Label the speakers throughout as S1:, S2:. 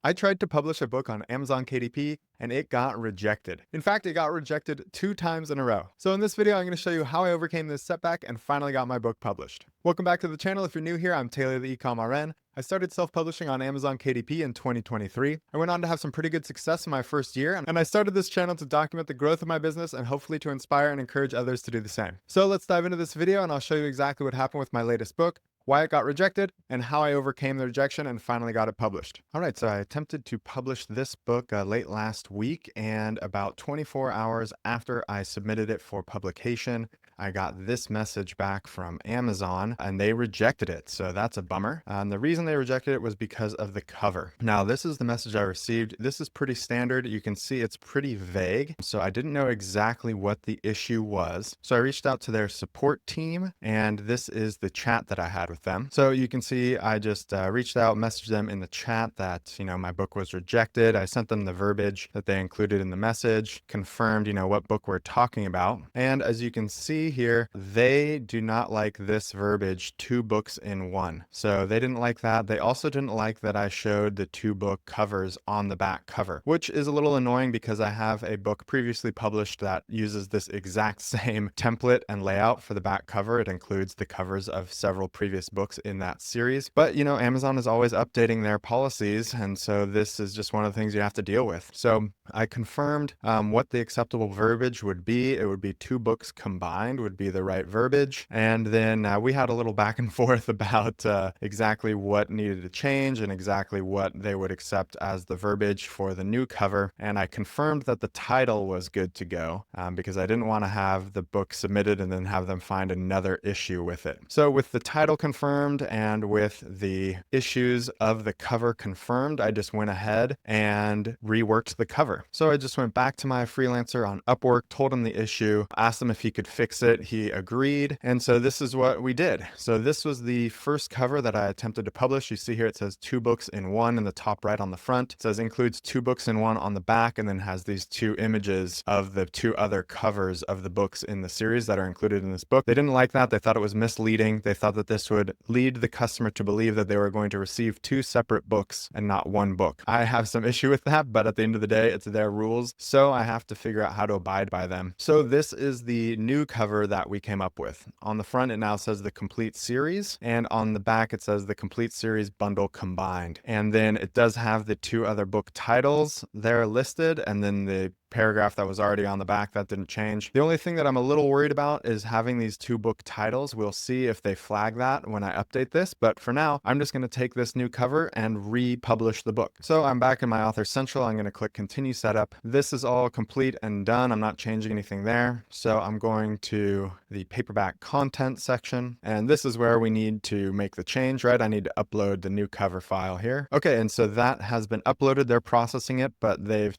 S1: I tried to publish a book on Amazon KDP and it got rejected. In fact, it got rejected 2 times in a row. So in this video, I'm going to show you how I overcame this setback and finally got my book published. Welcome back to the channel. If you're new here, I'm Taylor the Ecom RN. I started self-publishing on Amazon KDP in 2023. I went on to have some pretty good success in my first year, and I started this channel to document the growth of my business and hopefully to inspire and encourage others to do the same. So let's dive into this video and I'll show you exactly what happened with my latest book, why it got rejected, and how I overcame the rejection and finally got it published. All right, so I attempted to publish this book late last week, and about 24 hours after I submitted it for publication, I got this message back from Amazon and they rejected it. So that's a bummer. And the reason they rejected it was because of the cover. Now, this is the message I received. This is pretty standard. You can see it's pretty vague. So I didn't know exactly what the issue was. So I reached out to their support team, and this is the chat that I had with them. So you can see I just reached out, messaged them in the chat that, my book was rejected. I sent them the verbiage that they included in the message, confirmed, what book we're talking about. And as you can see here, they do not like this verbiage, 2 books in 1. So they didn't like that. They also didn't like that I showed the 2 book covers on the back cover, which is a little annoying because I have a book previously published that uses this exact same template and layout for the back cover. It includes the covers of several previous books in that series. But, Amazon is always updating their policies, and so this is just one of the things you have to deal with. So I confirmed what the acceptable verbiage would be. It would be 2 books combined would be the right verbiage. And then we had a little back and forth about exactly what needed to change and exactly what they would accept as the verbiage for the new cover. And I confirmed that the title was good to go because I didn't want to have the book submitted and then have them find another issue with it. So with the title confirmed and with the issues of the cover confirmed, I just went ahead and reworked the cover. So I just went back to my freelancer on Upwork, told him the issue, asked him if he could fix it. He agreed. And so this is what we did. So this was the first cover that I attempted to publish. You see here it says 2 books in 1 in the top right on the front. It says includes 2 books in 1 on the back, and then has these 2 images of the 2 other covers of the books in the series that are included in this book. They didn't like that. They thought it was misleading. They thought that this would lead the customer to believe that they were going to receive 2 separate books and not 1 book. I have some issue with that, but at the end of the day, it's their rules. So I have to figure out how to abide by them. So this is the new cover that we came up with. On the front, it now says the complete series, and on the back, it says the complete series bundle combined. And then it does have the 2 other book titles there listed, and then the paragraph that was already on the back that didn't change. The only thing that I'm a little worried about is having these 2 book titles. We'll see if they flag that when I update this, but for now I'm just going to take this new cover and republish the book. So I'm back in my Author Central. I'm going to click continue setup. This is all complete and done. I'm not changing anything there. So I'm going to the paperback content section, and this is where we need to make the change, right? I need to upload the new cover file here. Okay, and so that has been uploaded. They're processing it, but they've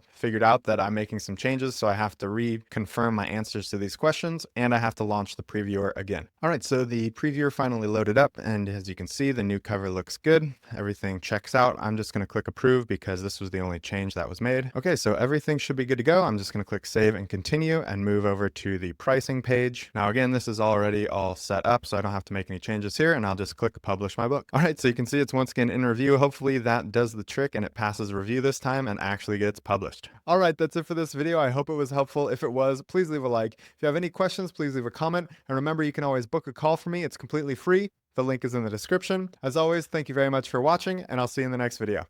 S1: figured out that I'm making some changes, so I have to reconfirm my answers to these questions, and I have to launch the previewer again. All right, so the previewer finally loaded up, and as you can see, the new cover looks good. Everything checks out. I'm just going to click approve because this was the only change that was made. Okay, so everything should be good to go. I'm just going to click save and continue and move over to the pricing page. Now, again, this is already all set up, so I don't have to make any changes here, and I'll just click publish my book. All right, so you can see it's once again in review. Hopefully that does the trick and it passes review this time and actually gets published. All right, that's it for this video. I hope it was helpful. If it was, please leave a like. If you have any questions, please leave a comment. And remember, you can always book a call for me. It's completely free. The link is in the description. As always, thank you very much for watching, and I'll see you in the next video.